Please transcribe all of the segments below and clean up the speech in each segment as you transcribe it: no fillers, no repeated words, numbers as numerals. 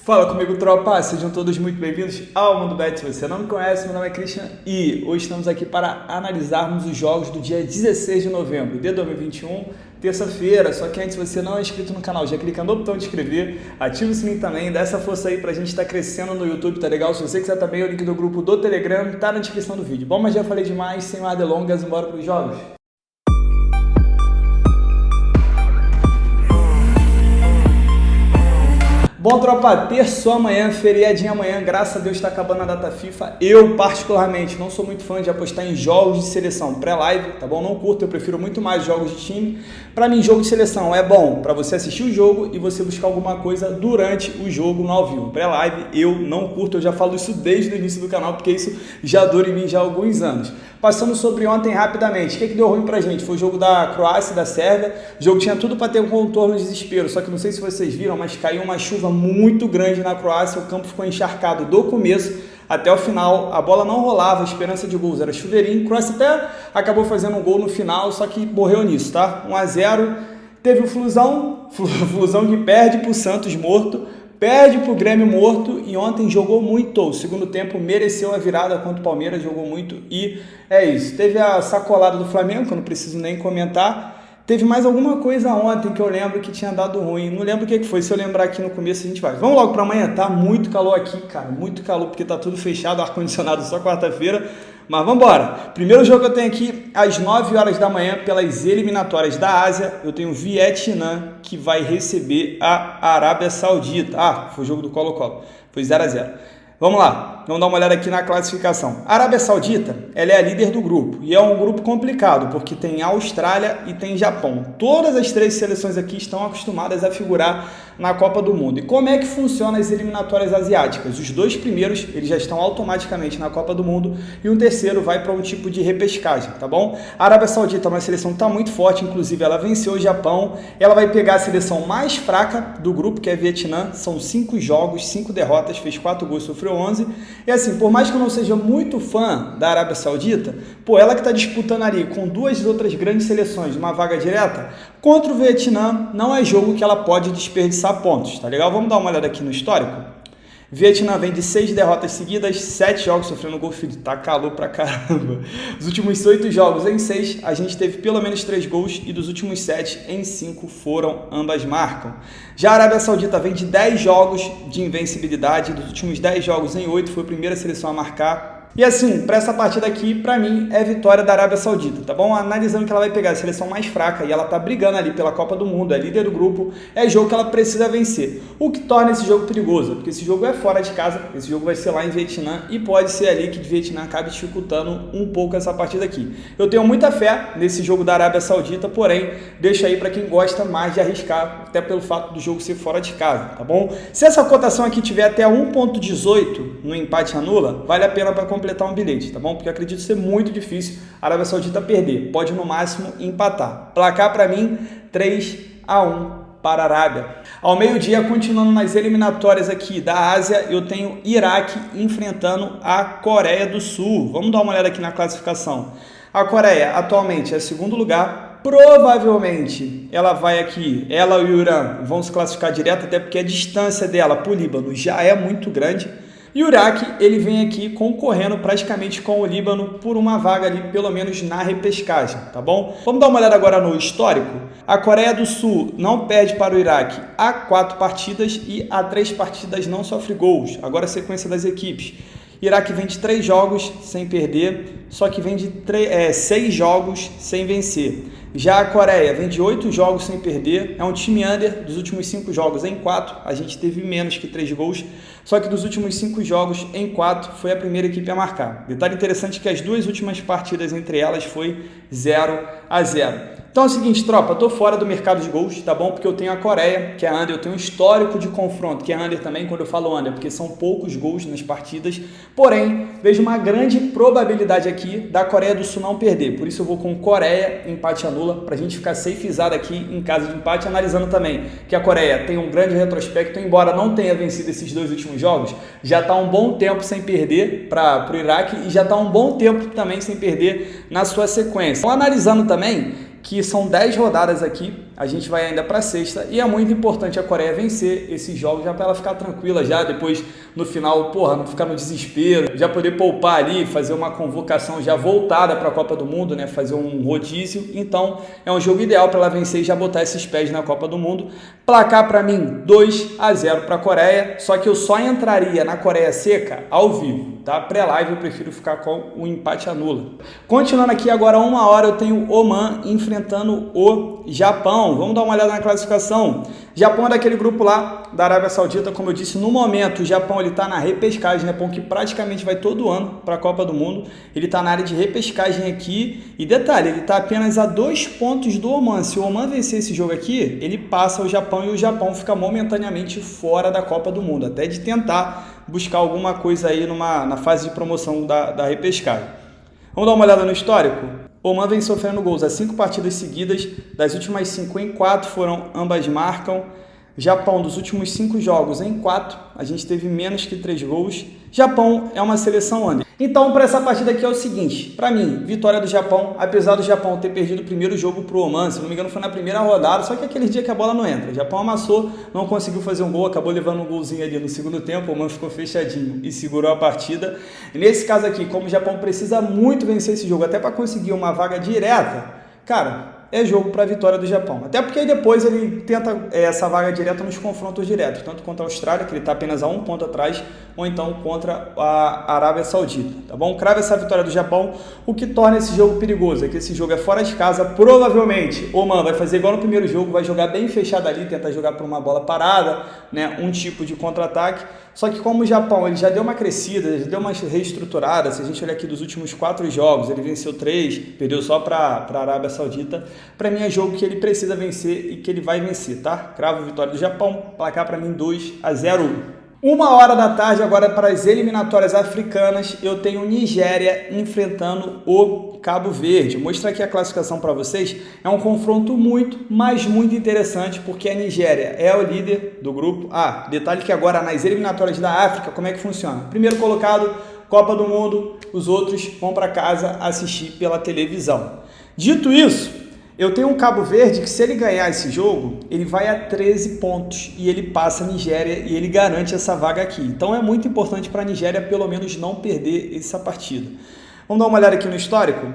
Fala comigo, tropa! Sejam todos muito bem-vindos ao Mundo Bet. Se você não me conhece, meu nome é Christian e hoje estamos aqui para analisarmos os jogos do dia 16 de novembro de 2021, terça-feira. Só que antes, se você não é inscrito no canal, já clica no botão de inscrever, ativa o sininho também, dá essa força aí pra gente estar crescendo no YouTube, tá legal? Se você quiser também, o link do grupo do Telegram tá na descrição do vídeo. Bom, mas já falei demais, sem mais delongas, bora pros jogos. Bom, tropa, terça amanhã, feriadinho amanhã, graças a Deus está acabando a data FIFA. Eu, particularmente, não sou muito fã de apostar em jogos de seleção pré-live, tá bom? Não curto, eu prefiro muito mais jogos de time. Para mim, jogo de seleção é bom para você assistir o jogo e você buscar alguma coisa durante o jogo no ao vivo. Pré-live eu não curto, eu já falo isso desde o início do canal, porque isso já dura em mim já há alguns anos. Passando sobre ontem rapidamente, o que deu ruim pra gente? Foi o jogo da Croácia e da Sérvia. O jogo tinha tudo para ter um contorno de desespero, só que não sei se vocês viram, mas caiu uma chuva muito grande na Croácia, o campo ficou encharcado do começo até o final, a bola não rolava, a esperança de gols era chuveirinho. A Croácia até acabou fazendo um gol no final, só que morreu nisso, tá? 1-0, teve o Flusão que perde pro Santos morto, perde pro Grêmio morto e ontem jogou muito. O segundo tempo mereceu a virada contra o Palmeiras, jogou muito e é isso. Teve a sacolada do Flamengo, que eu não preciso nem comentar. Teve mais alguma coisa ontem que eu lembro que tinha dado ruim. Não lembro o que foi. Se eu lembrar aqui no começo, a gente vai. Vamos logo para amanhã. Tá muito calor aqui, cara. Muito calor, porque tá tudo fechado, ar-condicionado só quarta-feira. Mas vamos embora. Primeiro jogo que eu tenho aqui, às 9 horas da manhã, pelas eliminatórias da Ásia. Eu tenho o Vietnã, que vai receber a Arábia Saudita. Ah, foi o jogo do Colo-Colo. Foi 0-0. Vamos lá, vamos dar uma olhada aqui na classificação. A Arábia Saudita, ela é a líder do grupo e é um grupo complicado porque tem Austrália e tem Japão. Todas as três seleções aqui estão acostumadas a figurar na Copa do Mundo. E como é que funciona as eliminatórias asiáticas? Os dois primeiros, eles já estão automaticamente na Copa do Mundo e um terceiro vai para um tipo de repescagem, tá bom? A Arábia Saudita é uma seleção que está muito forte, inclusive ela venceu o Japão. Ela vai pegar a seleção mais fraca do grupo, que é a Vietnã. São 5 jogos, 5 derrotas, fez 4 gols, sofreu 11. E assim, por mais que eu não seja muito fã da Arábia Saudita, pô, ela que está disputando ali com duas outras grandes seleções, uma vaga direta, contra o Vietnã, não é jogo que ela pode desperdiçar pontos, tá legal? Vamos dar uma olhada aqui no histórico. Vietnã vem de 6 derrotas seguidas, 7 jogos sofrendo gol, filho, tá calor pra caramba. Os últimos 8 jogos em 6, a gente teve pelo menos 3 gols e dos últimos 7 em 5 foram ambas marcam. Já a Arábia Saudita vem de 10 jogos de invencibilidade, dos últimos 10 jogos em 8 foi a primeira seleção a marcar. E assim, para essa partida aqui, para mim, é vitória da Arábia Saudita, tá bom? Analisando que ela vai pegar a seleção mais fraca e ela tá brigando ali pela Copa do Mundo, é líder do grupo, é jogo que ela precisa vencer. O que torna esse jogo perigoso, porque esse jogo é fora de casa, esse jogo vai ser lá em Vietnã e pode ser ali que o Vietnã acabe dificultando um pouco essa partida aqui. Eu tenho muita fé nesse jogo da Arábia Saudita, porém, deixa aí para quem gosta mais de arriscar, até pelo fato do jogo ser fora de casa, tá bom? Se essa cotação aqui tiver até 1.18 no empate anula, vale a pena para completar um bilhete, tá bom? Porque eu acredito ser muito difícil a Arábia Saudita perder. Pode no máximo empatar. Placar para mim 3-1 para a Arábia. Ao meio-dia, continuando nas eliminatórias aqui da Ásia, eu tenho Iraque enfrentando a Coreia do Sul. Vamos dar uma olhada aqui na classificação. A Coreia atualmente é segundo lugar. Provavelmente ela vai aqui, ela e o Irã vão se classificar direto, até porque a distância dela para o Líbano já é muito grande. E o Iraque, ele vem aqui concorrendo praticamente com o Líbano por uma vaga ali, pelo menos na repescagem, tá bom? Vamos dar uma olhada agora no histórico. A Coreia do Sul não perde para o Iraque há 4 partidas e há 3 partidas não sofre gols. Agora a sequência das equipes. Iraque vem de 3 jogos sem perder, só que vem de 6 jogos sem vencer. Já a Coreia vem de 8 jogos sem perder, é um time under, dos últimos 5 jogos em 4, a gente teve menos que 3 gols, só que dos últimos 5 jogos em 4 foi a primeira equipe a marcar. Detalhe interessante que as 2 últimas partidas entre elas foi 0-0. Então é o seguinte, tropa, eu tô fora do mercado de gols, tá bom? Porque eu tenho a Coreia, que é under, eu tenho um histórico de confronto, que é under também, quando eu falo under, porque são poucos gols nas partidas, porém, vejo uma grande probabilidade aqui da Coreia do Sul não perder, por isso eu vou com Coreia, empate anula, pra gente ficar safezado aqui em caso de empate, analisando também que a Coreia tem um grande retrospecto, embora não tenha vencido esses 2 últimos jogos, já tá um bom tempo sem perder pro Iraque e já tá um bom tempo também sem perder na sua sequência. Então, analisando também que são 10 rodadas aqui, a gente vai ainda para a sexta, e é muito importante a Coreia vencer esses jogos já para ela ficar tranquila já, depois no final, porra, não ficar no desespero, já poder poupar ali, fazer uma convocação já voltada para a Copa do Mundo, né, fazer um rodízio. Então é um jogo ideal para ela vencer e já botar esses pés na Copa do Mundo. Placar para mim 2-0 para a Coreia, só que eu só entraria na Coreia seca ao vivo, tá? Pré-live eu prefiro ficar com o empate anula. Continuando aqui agora 1 hora, eu tenho Oman enfrentando o Japão. Vamos dar uma olhada na classificação. Japão é daquele grupo lá da Arábia Saudita, como eu disse, no momento o Japão ele está na repescagem, né? Japão que praticamente vai todo ano para a Copa do Mundo, ele está na área de repescagem aqui, e detalhe, ele está apenas a 2 pontos do Oman. Se o Oman vencer esse jogo aqui, ele passa o Japão e o Japão fica momentaneamente fora da Copa do Mundo, até de tentar buscar alguma coisa aí na fase de promoção da repescagem. Vamos dar uma olhada no histórico? Oman vem sofrendo gols há 5 partidas seguidas, das últimas 5 em 4 ambas marcam. Japão, dos últimos 5 jogos em 4, a gente teve menos que 3 gols. Japão é uma seleção under. Então, para essa partida aqui é o seguinte, para mim, vitória do Japão, apesar do Japão ter perdido o primeiro jogo pro Oman, se não me engano foi na primeira rodada, só que aquele dia que a bola não entra. O Japão amassou, não conseguiu fazer um gol, acabou levando um golzinho ali no segundo tempo, o Oman ficou fechadinho e segurou a partida. E nesse caso aqui, como o Japão precisa muito vencer esse jogo, até para conseguir uma vaga direta, cara, é jogo para a vitória do Japão. Até porque depois ele tenta essa vaga direta nos confrontos diretos, tanto contra a Austrália, que ele está apenas a 1 ponto atrás, ou então contra a Arábia Saudita, tá bom? Crava essa vitória do Japão, o que torna esse jogo perigoso, é que esse jogo é fora de casa, provavelmente Oman vai fazer igual no primeiro jogo, vai jogar bem fechado ali, tentar jogar por uma bola parada, né, um tipo de contra-ataque, só que como o Japão ele já deu uma crescida, já deu uma reestruturada, se a gente olhar aqui dos últimos 4 jogos, ele venceu 3, perdeu só para a Arábia Saudita, para mim é jogo que ele precisa vencer e que ele vai vencer, tá? Cravo vitória do Japão, placar para mim 2-0. 1 hora da tarde agora para as eliminatórias africanas, eu tenho Nigéria enfrentando o Cabo Verde. Vou mostrar aqui a classificação para vocês, é um confronto muito, mas muito interessante, porque a Nigéria é o líder do grupo. Detalhe que agora nas eliminatórias da África, como é que funciona? Primeiro colocado, Copa do Mundo, os outros vão para casa assistir pela televisão. Dito isso, eu tenho um Cabo Verde que se ele ganhar esse jogo, ele vai a 13 pontos e ele passa a Nigéria e ele garante essa vaga aqui. Então é muito importante para a Nigéria pelo menos não perder essa partida. Vamos dar uma olhada aqui no histórico.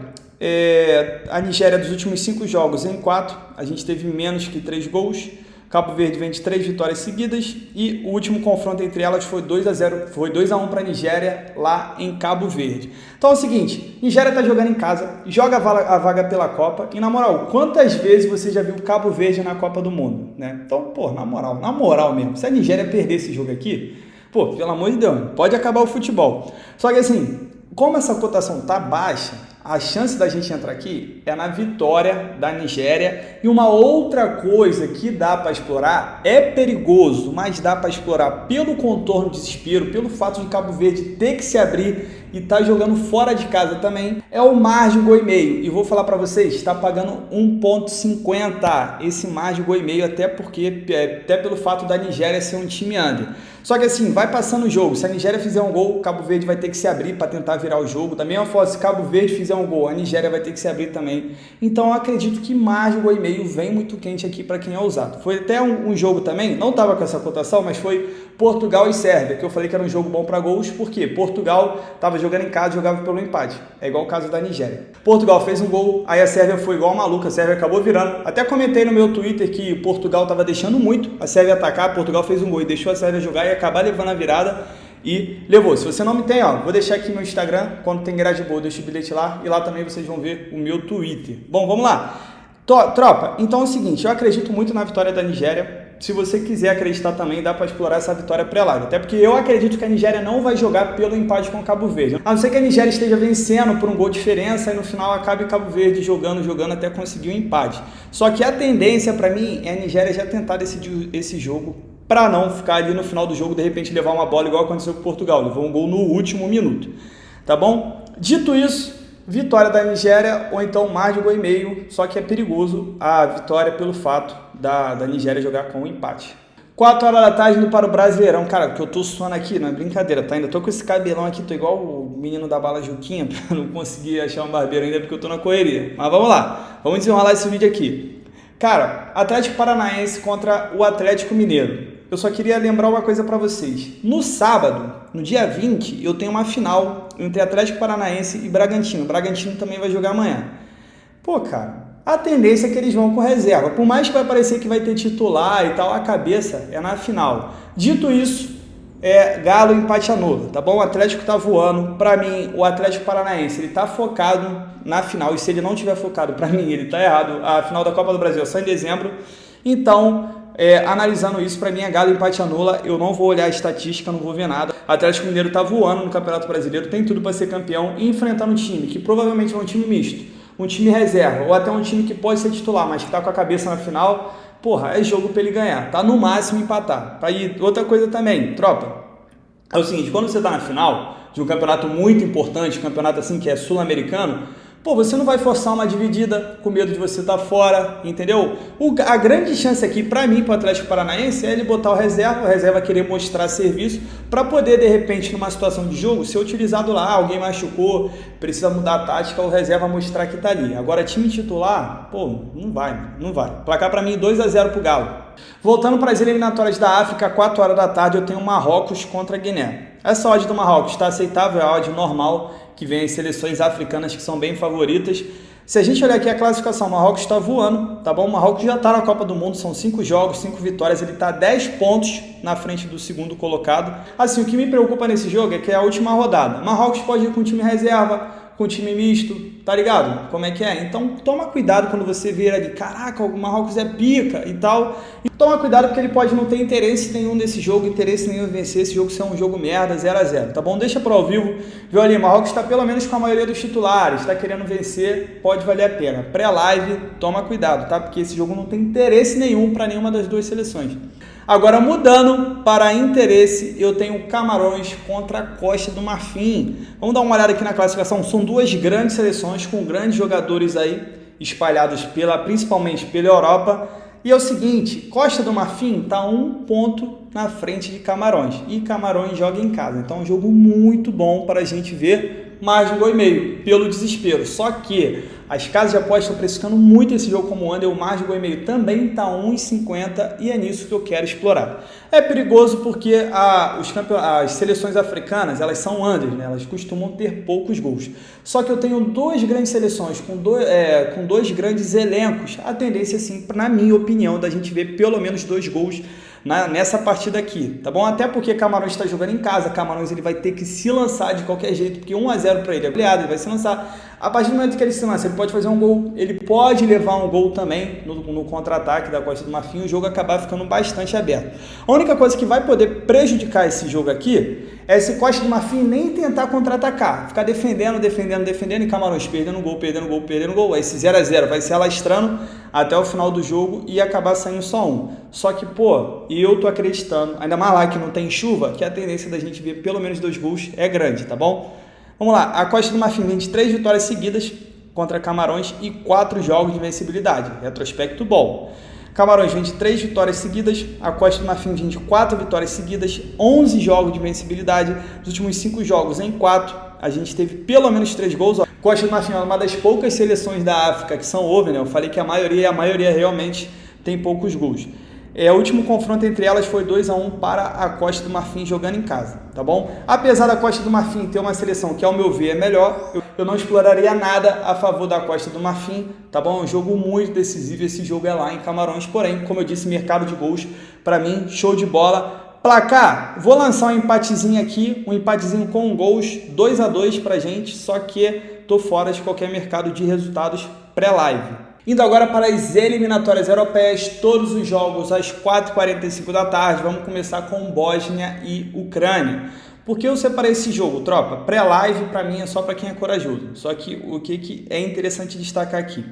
A Nigéria dos últimos 5 jogos em 4, a gente teve menos que 3 gols. Cabo Verde vem de 3 vitórias seguidas e o último confronto entre elas foi 2-0, foi 2-1 para a Nigéria lá em Cabo Verde. Então é o seguinte, Nigéria está jogando em casa, joga a vaga pela Copa e na moral, quantas vezes você já viu Cabo Verde na Copa do Mundo, né? Então, pô, na moral mesmo, se a Nigéria perder esse jogo aqui, pô, pelo amor de Deus, pode acabar o futebol. Só que assim, como essa cotação tá baixa, a chance da gente entrar aqui é na vitória da Nigéria. E uma outra coisa que dá para explorar, é perigoso, mas dá para explorar pelo contorno de desespero, pelo fato de Cabo Verde ter que se abrir e tá jogando fora de casa também, é o margem gol e meio. E vou falar para vocês, está pagando 1,50 esse margem gol e meio, até pelo fato da Nigéria ser um time under. Só que assim, vai passando o jogo, se a Nigéria fizer um gol, o Cabo Verde vai ter que se abrir para tentar virar o jogo. Da mesma forma, se Cabo Verde fizer um gol, a Nigéria vai ter que se abrir também. Então eu acredito que margem gol e meio vem muito quente aqui para quem é ousado. Foi até um jogo também, não estava com essa cotação, mas foi Portugal e Sérvia, que eu falei que era um jogo bom para gols, porque Portugal estava jogando em casa, jogava pelo empate. É igual o caso da Nigéria. Portugal fez um gol, aí a Sérvia foi igual a maluca, a Sérvia acabou virando. Até comentei no meu Twitter que Portugal estava deixando muito a Sérvia atacar, Portugal fez um gol e deixou a Sérvia jogar e acabar levando a virada e levou. Se você não me tem, vou deixar aqui no Instagram, quando tem grade boa, deixa o bilhete lá e lá também vocês vão ver o meu Twitter. Bom, vamos lá. Tropa, então é o seguinte, eu acredito muito na vitória da Nigéria. Se você quiser acreditar também, dá para explorar essa vitória pré-live. Até porque eu acredito que a Nigéria não vai jogar pelo empate com o Cabo Verde. A não ser que a Nigéria esteja vencendo por um gol de diferença e no final acabe Cabo Verde jogando até conseguir um empate. Só que a tendência para mim é a Nigéria já tentar decidir esse jogo para não ficar ali no final do jogo, de repente levar uma bola igual aconteceu com Portugal. Levou um gol no último minuto. Tá bom? Dito isso, vitória da Nigéria ou então margem gol e meio, só que é perigoso a vitória pelo fato da Nigéria jogar com um empate. 4 horas da tarde indo para o Brasileirão. Cara, que eu tô suando aqui, não é brincadeira, tá? Ainda tô com esse cabelão aqui, tô igual o menino da bala Juquinha, pra não conseguir achar um barbeiro ainda porque eu tô na correria. Mas vamos lá, vamos desenrolar esse vídeo aqui. Cara, Atlético Paranaense contra o Atlético Mineiro. Eu só queria lembrar uma coisa pra vocês. No sábado, no dia 20, eu tenho uma final entre Atlético Paranaense e Bragantino. O Bragantino também vai jogar amanhã. Pô, cara, a tendência é que eles vão com reserva. Por mais que vai parecer que vai ter titular e tal, a cabeça é na final. Dito isso, Galo empate anula, tá bom? O Atlético tá voando. Pra mim, o Atlético Paranaense, ele tá focado na final. E se ele não tiver focado, pra mim, ele tá errado. A final da Copa do Brasil é só em dezembro. Então, analisando isso, pra mim é Galo empate anula. Eu não vou olhar a estatística, não vou ver nada. O Atlético Mineiro tá voando no Campeonato Brasileiro, tem tudo pra ser campeão e enfrentar um time que provavelmente é um time misto. Um time reserva, ou até um time que pode ser titular, mas que tá com a cabeça na final, porra, é jogo pra ele ganhar, tá? No máximo empatar. Aí, outra coisa também, tropa, é o seguinte, quando você tá na final de um campeonato muito importante, um campeonato assim que é sul-americano, pô, você não vai forçar uma dividida com medo de você estar fora, entendeu? A grande chance aqui, pra mim, pro Atlético Paranaense, é ele botar o reserva querer mostrar serviço para poder, de repente, numa situação de jogo, ser utilizado lá, alguém machucou, precisa mudar a tática, o reserva mostrar que tá ali. Agora, time titular, pô, não vai. Placar pra mim 2-0 pro Galo. Voltando para as eliminatórias da África, 4 horas da tarde, eu tenho Marrocos contra Guiné. Essa odd do Marrocos está aceitável, é a odd normal, que vem as seleções africanas que são bem favoritas. Se a gente olhar aqui a classificação, o Marrocos está voando, tá bom? O Marrocos já está na Copa do Mundo, são 5 jogos, 5 vitórias, ele está 10 pontos na frente do segundo colocado. Assim, o que me preocupa nesse jogo é que é a última rodada. Marrocos pode ir com time reserva, com time misto, tá ligado? Como é que é? Então toma cuidado quando você vê ali, caraca, o Marrocos é pica e tal. E toma cuidado porque ele pode não ter interesse nenhum nesse jogo, interesse nenhum em vencer esse jogo, ser um jogo merda, 0-0, tá bom? Deixa pro ao vivo, viu ali, Marrocos tá pelo menos com a maioria dos titulares, tá querendo vencer, pode valer a pena. Pré-live, toma cuidado, tá? Porque esse jogo não tem interesse nenhum para nenhuma das duas seleções. Agora, mudando para interesse, eu tenho Camarões contra a Costa do Marfim. Vamos dar uma olhada aqui na classificação. São duas grandes seleções com grandes jogadores aí espalhados principalmente pela Europa. E é o seguinte, Costa do Marfim está 1 ponto na frente de Camarões. E Camarões joga em casa. Então é um jogo muito bom para a gente ver mais de 1,5 gol pelo desespero. Só que as casas de aposta estão precificando muito esse jogo como under, o mais de 1,5 também está 1,50 e é nisso que eu quero explorar. É perigoso porque as seleções africanas, elas são unders, né? Elas costumam ter poucos gols. Só que eu tenho duas grandes seleções com dois grandes elencos. A tendência, assim, na minha opinião, da gente ver pelo menos 2 gols nessa partida aqui, tá bom? Até porque Camarões está jogando em casa, Camarões ele vai ter que se lançar de qualquer jeito, porque 1-0 para ele é goleado, ele vai se lançar. A partir do momento que ele se lança, ele pode fazer um gol, ele pode levar um gol também no contra-ataque da Costa do Marfim, o jogo acabar ficando bastante aberto. A única coisa que vai poder prejudicar esse jogo aqui é se Costa do Marfim nem tentar contra-atacar, ficar defendendo e Camarões perdendo gol, aí esse 0-0 vai se alastrando até o final do jogo e acabar saindo só um. Só que, pô, eu tô acreditando, ainda mais lá que não tem chuva, que a tendência da gente ver pelo menos 2 gols é grande, tá bom? Vamos lá, a Costa do Marfim vem de 3 vitórias seguidas contra Camarões e 4 jogos de vencibilidade, retrospecto bom. Camarões vem de 3 vitórias seguidas, a Costa do Marfim vem de 4 vitórias seguidas, 11 jogos de vencibilidade, nos últimos 5 jogos em 4, a gente teve pelo menos 3 gols. Costa do Marfim é uma das poucas seleções da África que são over, né? Eu falei que a maioria realmente tem poucos gols. O último confronto entre elas foi 2-1 para a Costa do Marfim jogando em casa, tá bom? Apesar da Costa do Marfim ter uma seleção que, ao meu ver, é melhor, eu não exploraria nada a favor da Costa do Marfim, tá bom? É um jogo muito decisivo, esse jogo é lá em Camarões, porém, como eu disse, mercado de gols, para mim, show de bola. Placar, vou lançar um empatezinho aqui, um empatezinho com gols, 2-2 pra gente, só que tô fora de qualquer mercado de resultados pré-live. Indo agora para as eliminatórias europeias, todos os jogos às 4h45 da tarde. Vamos começar com Bósnia e Ucrânia. Por que eu separei esse jogo, tropa? Pré-live para mim é só para quem é corajoso. Só que o que é interessante destacar aqui?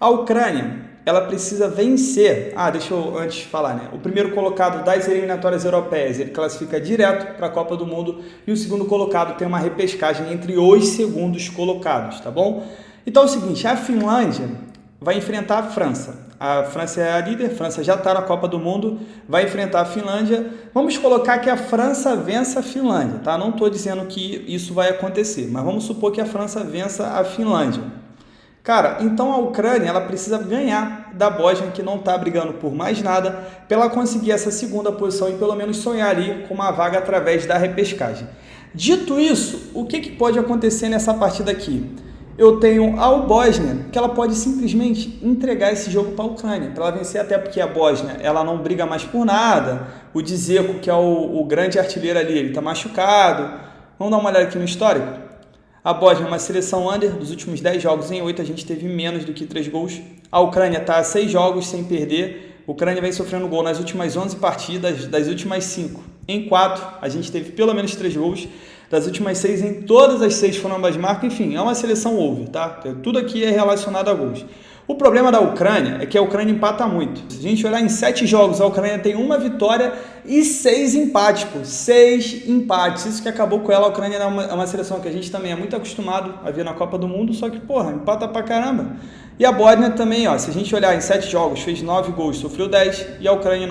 A Ucrânia, ela precisa vencer. Deixa eu antes falar, né? O primeiro colocado das eliminatórias europeias, ele classifica direto para a Copa do Mundo. E o segundo colocado tem uma repescagem entre os segundos colocados, tá bom? Então é o seguinte, a Finlândia vai enfrentar a França. A França é a líder, a França já está na Copa do Mundo, vai enfrentar a Finlândia. Vamos colocar que a França vença a Finlândia, tá? Não estou dizendo que isso vai acontecer, mas vamos supor que a França vença a Finlândia. Cara, então a Ucrânia ela precisa ganhar da Bósnia, que não está brigando por mais nada, para ela conseguir essa segunda posição e pelo menos sonhar ali com uma vaga através da repescagem. Dito isso, o que pode acontecer nessa partida aqui? Eu tenho a Bósnia, que ela pode simplesmente entregar esse jogo para a Ucrânia, para ela vencer, até porque a Bósnia ela não briga mais por nada, o Dzeko, que é o grande artilheiro ali, ele está machucado. Vamos dar uma olhada aqui no histórico? A Bósnia é uma seleção under, dos últimos 10 jogos em 8 a gente teve menos do que 3 gols. A Ucrânia está a 6 jogos sem perder, a Ucrânia vem sofrendo gol nas últimas 11 partidas, das últimas 5 em 4 a gente teve pelo menos 3 gols. Das últimas 6, em todas as 6 foram ambas marcas, enfim, é uma seleção over, tá? Tudo aqui é relacionado a gols. O problema da Ucrânia é que a Ucrânia empata muito. Se a gente olhar em 7 jogos, a Ucrânia tem 1 vitória e 6 empates, pô. 6 empates. Isso que acabou com ela. A Ucrânia é uma seleção que a gente também é muito acostumado a ver na Copa do Mundo, só que, porra, empata pra caramba. E a Bósnia também, ó, se a gente olhar em 7 jogos, fez 9 gols, sofreu 10, e a Ucrânia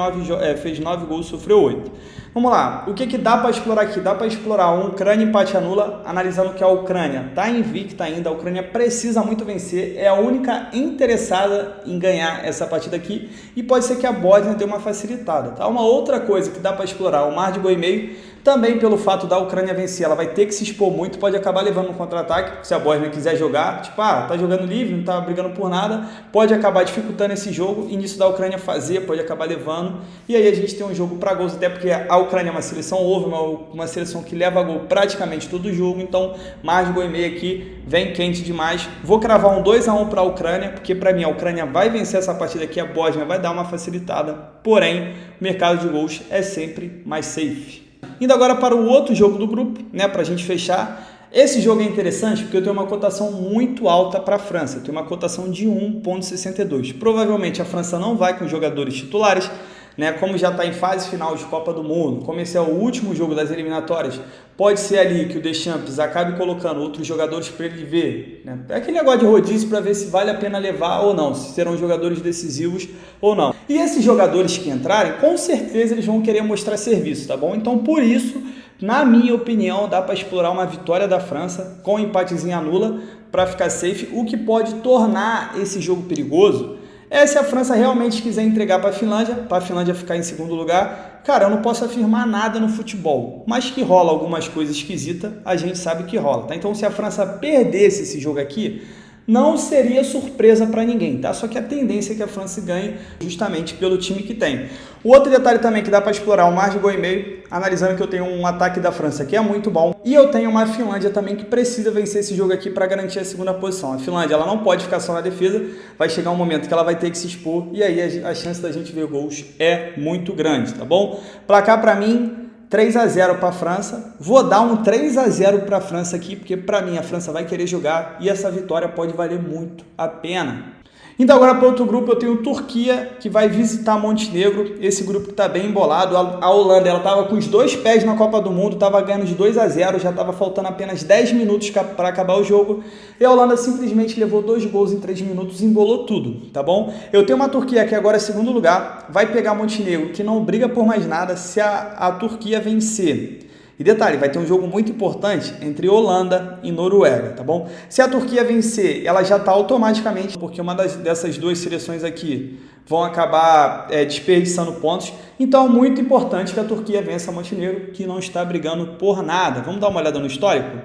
fez 9 gols, sofreu 8. Vamos lá, o que dá para explorar aqui? Dá para explorar um Ucrânia empate anula, analisando que a Ucrânia está invicta ainda, a Ucrânia precisa muito vencer, é a única interessada em ganhar essa partida aqui, e pode ser que a Bósnia dê uma facilitada, tá? Uma outra coisa que dá para explorar, o mar de gol e meio, também pelo fato da Ucrânia vencer, ela vai ter que se expor muito, pode acabar levando um contra-ataque, se a Bósnia quiser jogar, tipo, tá jogando livre, não tá brigando por nada, pode acabar dificultando esse jogo, início da Ucrânia fazer, pode acabar levando, e aí a gente tem um jogo para gols, até porque a Ucrânia é uma seleção over, uma seleção que leva gol praticamente todo jogo, então mais de gol e meio aqui, vem quente demais. Vou cravar um 2-1 para a Ucrânia, porque para mim a Ucrânia vai vencer essa partida aqui, a Bósnia vai dar uma facilitada, porém o mercado de gols é sempre mais safe. Indo agora para o outro jogo do grupo, né, para a gente fechar. Esse jogo é interessante porque eu tenho uma cotação muito alta para a França, eu tenho uma cotação de 1,62. Provavelmente a França não vai com jogadores titulares, né, como já está em fase final de Copa do Mundo, como esse é o último jogo das eliminatórias, pode ser ali que o Deschamps acabe colocando outros jogadores para ele ver, né? É aquele negócio de rodízio para ver se vale a pena levar ou não, se serão jogadores decisivos ou não. E esses jogadores que entrarem, com certeza eles vão querer mostrar serviço, tá bom? Então, por isso, na minha opinião, dá para explorar uma vitória da França com um empatezinho anula para ficar safe, o que pode tornar esse jogo perigoso é se a França realmente quiser entregar para a Finlândia ficar em segundo lugar. Cara, eu não posso afirmar nada no futebol, mas que rola algumas coisas esquisitas, a gente sabe que rola, tá? Então, se a França perdesse esse jogo aqui, não seria surpresa para ninguém, tá? Só que a tendência é que a França ganhe justamente pelo time que tem. O outro detalhe também que dá para explorar, o mar de gol e meio, analisando que eu tenho um ataque da França que é muito bom, e eu tenho uma Finlândia também que precisa vencer esse jogo aqui para garantir a segunda posição. A Finlândia ela não pode ficar só na defesa, vai chegar um momento que ela vai ter que se expor, e aí a chance da gente ver gols é muito grande, tá bom? Placar para mim, 3-0 para a França, vou dar um 3-0 para a França aqui, porque para mim a França vai querer jogar e essa vitória pode valer muito a pena. Então agora para outro grupo eu tenho Turquia, que vai visitar Montenegro, esse grupo está bem embolado, a Holanda ela estava com os 2 pés na Copa do Mundo, estava ganhando de 2-0, já estava faltando apenas 10 minutos para acabar o jogo, e a Holanda simplesmente levou 2 gols em 3 minutos e embolou tudo, tá bom? Eu tenho uma Turquia que agora é segundo lugar, vai pegar Montenegro, que não briga por mais nada se a Turquia vencer. E detalhe, vai ter um jogo muito importante entre Holanda e Noruega, tá bom? Se a Turquia vencer, ela já está automaticamente, porque uma dessas 2 seleções aqui vão acabar desperdiçando pontos. Então, muito importante que a Turquia vença a Montenegro, que não está brigando por nada. Vamos dar uma olhada no histórico?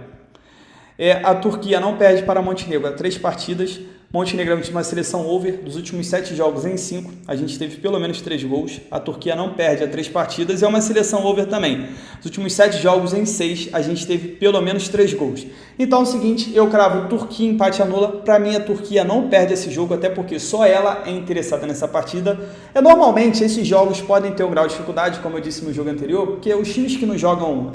A Turquia não perde para a Montenegro há 3 partidas. Montenegro é uma seleção over, dos últimos 7 jogos em 5, a gente teve pelo menos 3 gols. A Turquia não perde há 3 partidas e é uma seleção over também. Dos últimos 7 jogos em 6, a gente teve pelo menos 3 gols. Então é o seguinte, eu cravo Turquia empate anula. Para mim a Turquia não perde esse jogo, até porque só ela é interessada nessa partida. Normalmente esses jogos podem ter um grau de dificuldade, como eu disse no jogo anterior, porque os times que não jogam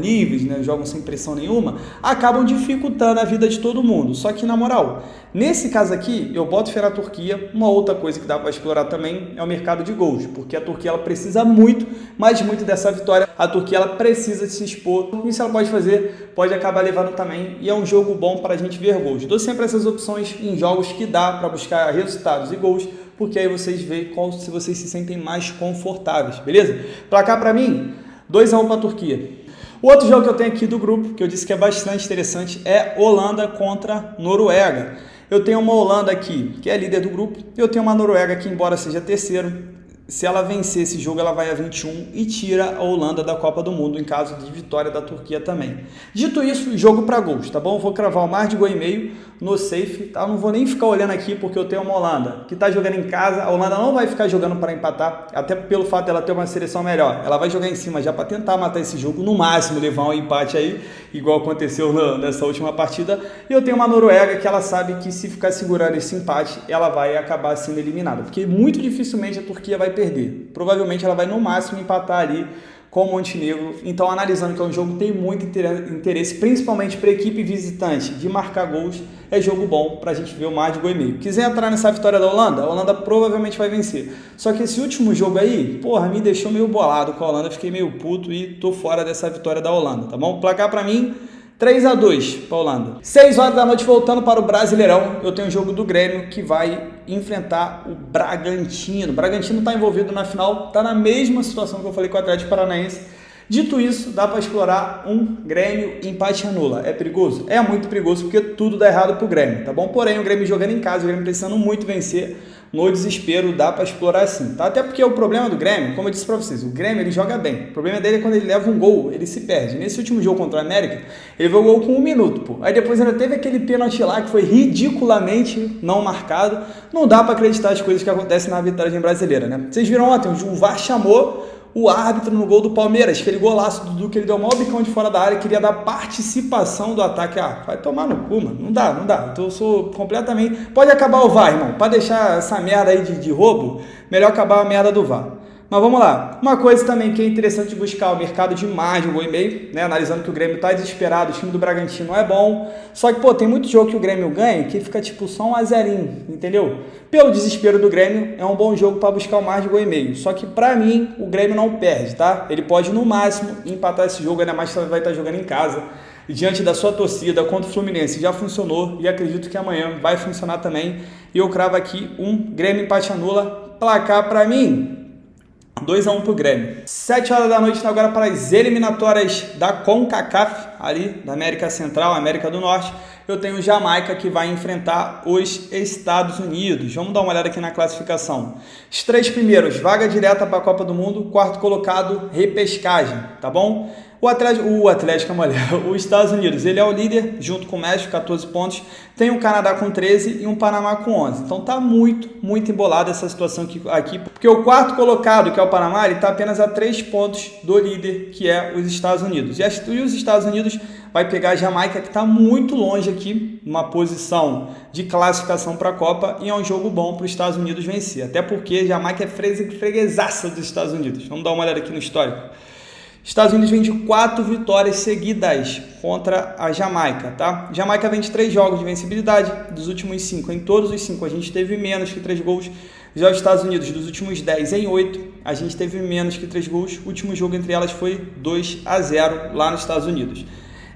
livres, né, jogam sem pressão nenhuma, acabam dificultando a vida de todo mundo. Só que na moral, nesse caso aqui, eu boto fé na Turquia. Uma outra coisa que dá para explorar também é o mercado de gols, porque a Turquia ela precisa muito, mas muito dessa vitória. A Turquia ela precisa se expor. Isso ela pode fazer, pode acabar levando também, e é um jogo bom para a gente ver gols. Dou sempre essas opções em jogos que dá para buscar resultados e gols, porque aí vocês veem se vocês se sentem mais confortáveis, beleza? Placar para mim, 2-1 para a Turquia. O outro jogo que eu tenho aqui do grupo, que eu disse que é bastante interessante, é Holanda contra Noruega. Eu tenho uma Holanda aqui, que é líder do grupo, e eu tenho uma Noruega que, embora seja terceiro, se ela vencer esse jogo, ela vai a 21 e tira a Holanda da Copa do Mundo, em caso de vitória da Turquia também. Dito isso, jogo para gols, tá bom? Vou cravar o mais de gol e meio no safe, tá? Eu não vou nem ficar olhando aqui, porque eu tenho uma Holanda que está jogando em casa. A Holanda não vai ficar jogando para empatar, até pelo fato dela ter uma seleção melhor. Ela vai jogar em cima já para tentar matar esse jogo, no máximo levar um empate aí, igual aconteceu nessa última partida. E eu tenho uma Noruega que ela sabe que se ficar segurando esse empate, ela vai acabar sendo eliminada, porque muito dificilmente a Turquia vai perder. Provavelmente ela vai no máximo empatar ali com o Montenegro. Então, analisando que é um jogo que tem muito interesse, principalmente para a equipe visitante, de marcar gols, é jogo bom para a gente ver o mais de gol e meio. Quiser entrar nessa vitória da Holanda, a Holanda provavelmente vai vencer. Só que esse último jogo aí, porra, me deixou meio bolado com a Holanda, fiquei meio puto e tô fora dessa vitória da Holanda, tá bom? Placar para mim, 3-2 para a Holanda. 6 horas da noite, voltando para o Brasileirão, eu tenho o jogo do Grêmio que vai enfrentar o Bragantino. O Bragantino está envolvido na final, está na mesma situação que eu falei com o Atlético Paranaense. Dito isso, dá para explorar um Grêmio empate anula. É perigoso? É muito perigoso, porque tudo dá errado pro Grêmio, tá bom? Porém, o Grêmio jogando em casa, o Grêmio precisando muito vencer, no desespero dá para explorar sim, tá? Até porque o problema do Grêmio, como eu disse para vocês, o Grêmio ele joga bem. O problema dele é quando ele leva um gol, ele se perde. Nesse último jogo contra o América, ele levou o gol com 1 minuto, pô. Aí depois ainda teve aquele pênalti lá que foi ridiculamente não marcado. Não dá para acreditar as coisas que acontecem na arbitragem brasileira, né? Vocês viram ontem, o VAR chamou o árbitro no gol do Palmeiras, aquele golaço do Dudu, que ele deu o maior bicão de fora da área, queria dar participação do ataque. Ah, vai tomar no cu, mano. Não dá. Então eu sou completamente... Pode acabar o VAR, irmão. Para deixar essa merda aí de roubo, melhor acabar a merda do VAR. Mas vamos lá. Uma coisa também que é interessante buscar o mercado de margem, 1,5, né? Analisando que o Grêmio tá desesperado, o time do Bragantino é bom. Só que, pô, tem muito jogo que o Grêmio ganha que fica tipo só 1-0, entendeu? Pelo desespero do Grêmio, é um bom jogo para buscar o margem, 1,5. Só que pra mim, o Grêmio não perde, tá? Ele pode no máximo empatar esse jogo, ainda mais que vai estar jogando em casa. E diante da sua torcida contra o Fluminense já funcionou e acredito que amanhã vai funcionar também. E eu cravo aqui um Grêmio empate anula. Placar pra mim, 2-1 pro Grêmio. 7 horas da noite agora para as eliminatórias da CONCACAF, ali da América Central, América do Norte. Eu tenho Jamaica que vai enfrentar os Estados Unidos. Vamos dar uma olhada aqui na classificação. Os 3 primeiros, vaga direta para a Copa do Mundo. Quarto colocado, repescagem, tá bom? Os Estados Unidos, ele é o líder, junto com o México, 14 pontos. Tem o Canadá com 13 e um Panamá com 11. Então tá muito embolada essa situação aqui, porque o quarto colocado, que é o Panamá, ele está apenas a 3 pontos do líder, que é os Estados Unidos. E os Estados Unidos vai pegar a Jamaica, que está muito longe aqui, uma posição de classificação para a Copa, e é um jogo bom para os Estados Unidos vencer. Até porque a Jamaica é freguesaça dos Estados Unidos. Vamos dar uma olhada aqui no histórico. Estados Unidos vem de 4 vitórias seguidas contra a Jamaica, tá? Jamaica vem de 3 jogos de vencibilidade dos últimos 5. Em todos os 5 a gente teve menos que 3 gols. Já os Estados Unidos, dos últimos 10 em 8, a gente teve menos que 3 gols. O último jogo entre elas foi 2-0 lá nos Estados Unidos.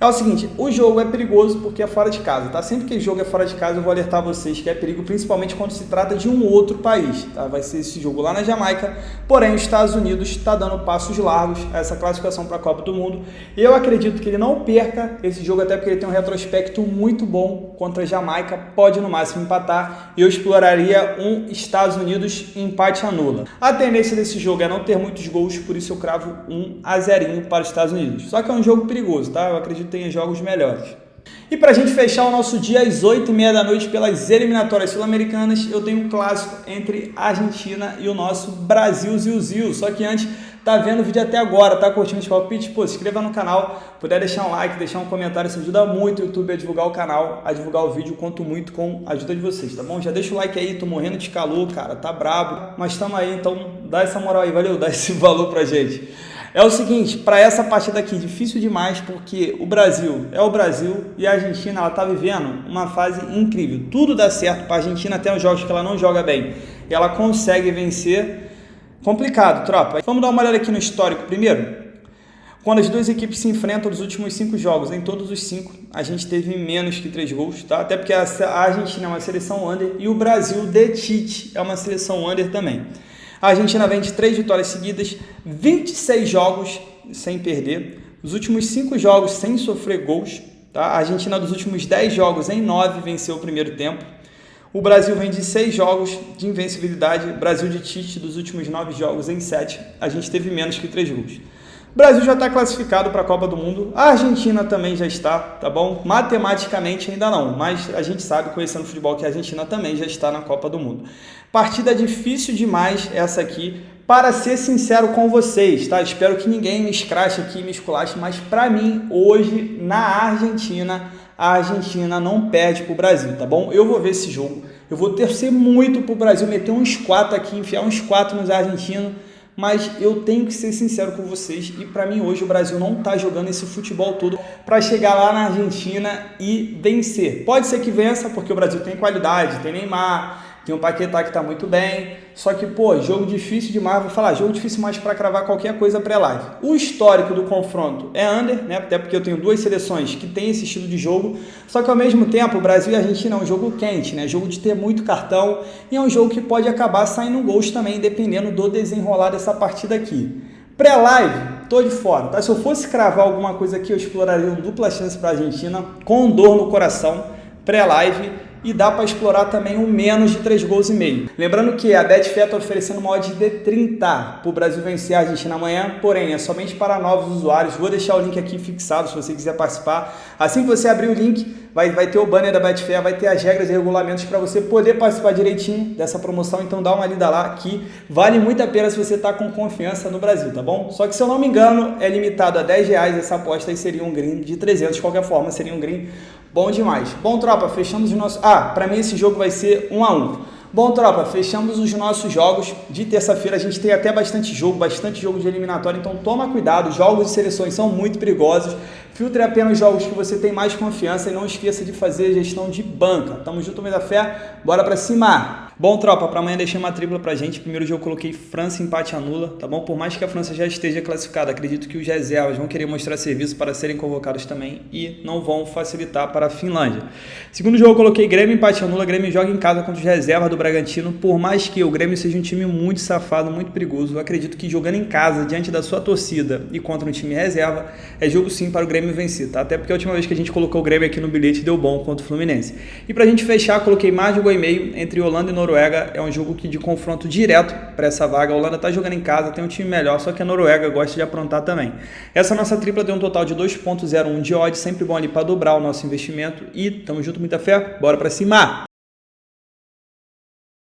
É o seguinte, o jogo é perigoso porque é fora de casa, tá? Sempre que o jogo é fora de casa eu vou alertar vocês que é perigo, principalmente quando se trata de um outro país, tá? Vai ser esse jogo lá na Jamaica, porém os Estados Unidos está dando passos largos a essa classificação para a Copa do Mundo. Eu acredito que ele não perca esse jogo, até porque ele tem um retrospecto muito bom contra a Jamaica, pode no máximo empatar, e eu exploraria um Estados Unidos empate anula. A tendência desse jogo é não ter muitos gols, por isso eu cravo 1-0 para os Estados Unidos. Só que é um jogo perigoso, tá? Eu acredito tenha jogos melhores. E para a gente fechar o nosso dia às 8h30 da noite pelas eliminatórias sul-americanas, eu tenho um clássico entre a Argentina e o nosso Brasil Zil. Só que antes, tá vendo o vídeo até agora, tá curtindo os palpites? Pô, se inscreva no canal, puder deixar um like, deixar um comentário, isso ajuda muito o YouTube a divulgar o canal, a divulgar o vídeo, conto muito com a ajuda de vocês, tá bom? Já deixa o like aí, tô morrendo de calor, cara, tá brabo, mas tamo aí, então dá essa moral aí, valeu, dá esse valor pra gente. É o seguinte, para essa partida aqui, difícil demais, porque o Brasil é o Brasil e a Argentina, ela tá vivendo uma fase incrível. Tudo dá certo para a Argentina, até os jogos que ela não joga bem, e ela consegue vencer. Complicado, tropa. Vamos dar uma olhada aqui no histórico primeiro. Quando as duas equipes se enfrentam nos últimos 5 jogos, em todos os 5, a gente teve menos que 3 gols, tá? Até porque a Argentina é uma seleção under e o Brasil de Tite é uma seleção under também. A Argentina vem de 3 vitórias seguidas, 26 jogos sem perder, os últimos 5 jogos sem sofrer gols, tá? A Argentina dos últimos 10 jogos em 9 venceu o primeiro tempo. O Brasil vem de 6 jogos de invencibilidade, Brasil de Tite dos últimos 9 jogos em 7, a gente teve menos que 3 gols. O Brasil já está classificado para a Copa do Mundo, a Argentina também já está, tá bom? Matematicamente ainda não, mas a gente sabe, conhecendo o futebol, que a Argentina também já está na Copa do Mundo. Partida difícil demais essa aqui, para ser sincero com vocês, tá? Espero que ninguém me escrache aqui, me esculache, mas para mim, hoje, na Argentina, a Argentina não perde para o Brasil, tá bom? Eu vou ver esse jogo, eu vou torcer muito para o Brasil meter uns 4 aqui, enfiar uns 4 nos argentinos, mas eu tenho que ser sincero com vocês e para mim hoje o Brasil não está jogando esse futebol todo para chegar lá na Argentina e vencer. Pode ser que vença porque o Brasil tem qualidade, tem Neymar, tem o Paquetá que está muito bem, só que, pô, jogo difícil demais, vou falar, jogo difícil mais para cravar qualquer coisa pré-live. O histórico do confronto é under, né, até porque eu tenho 2 seleções que têm esse estilo de jogo, só que ao mesmo tempo o Brasil e a Argentina é um jogo quente, né, jogo de ter muito cartão e é um jogo que pode acabar saindo gols também, dependendo do desenrolar dessa partida aqui. Pré-live, tô de fora, tá? Se eu fosse cravar alguma coisa aqui, eu exploraria uma dupla chance para a Argentina, com dor no coração, pré-live, e dá para explorar também um menos de 3 gols e meio. Lembrando que a Betfair está oferecendo uma odd de 30 para o Brasil vencer a Argentina amanhã, porém é somente para novos usuários. Vou deixar o link aqui fixado se você quiser participar. Assim que você abrir o link, vai ter o banner da Betfair, vai ter as regras e regulamentos para você poder participar direitinho dessa promoção, então dá uma lida lá que vale muito a pena se você está com confiança no Brasil, tá bom? Só que se eu não me engano, é limitado a R$10 essa aposta e seria um green de 300, de qualquer forma seria um green bom demais. Bom, tropa, fechamos os nossos... para mim esse jogo vai ser 1-1. Bom, tropa, fechamos os nossos jogos de terça-feira. A gente tem até bastante jogo de eliminatória, então toma cuidado. Jogos de seleções são muito perigosos. Filtre apenas jogos que você tem mais confiança e não esqueça de fazer gestão de banca. Tamo junto, meio da fé. Bora pra cima! Bom, tropa, para amanhã deixei uma tripla pra gente. Primeiro jogo eu coloquei França empate anula, tá bom? Por mais que a França já esteja classificada, acredito que os reservas vão querer mostrar serviço para serem convocados também e não vão facilitar para a Finlândia. Segundo jogo eu coloquei Grêmio empate anula. Grêmio joga em casa contra os reservas do Bragantino. Por mais que o Grêmio seja um time muito safado, muito perigoso, eu acredito que jogando em casa, diante da sua torcida e contra um time reserva, é jogo sim para o Grêmio vencer, tá? Até porque a última vez que a gente colocou o Grêmio aqui no bilhete deu bom contra o Fluminense. E pra gente fechar, coloquei mais de 1,5 entre Holanda e Noruega. É um jogo de confronto direto para essa vaga. A Holanda tá jogando em casa, tem um time melhor, só que a Noruega gosta de aprontar também. Essa nossa tripla deu um total de 2,01 de odd, sempre bom ali para dobrar o nosso investimento e tamo junto, muita fé, bora pra cima!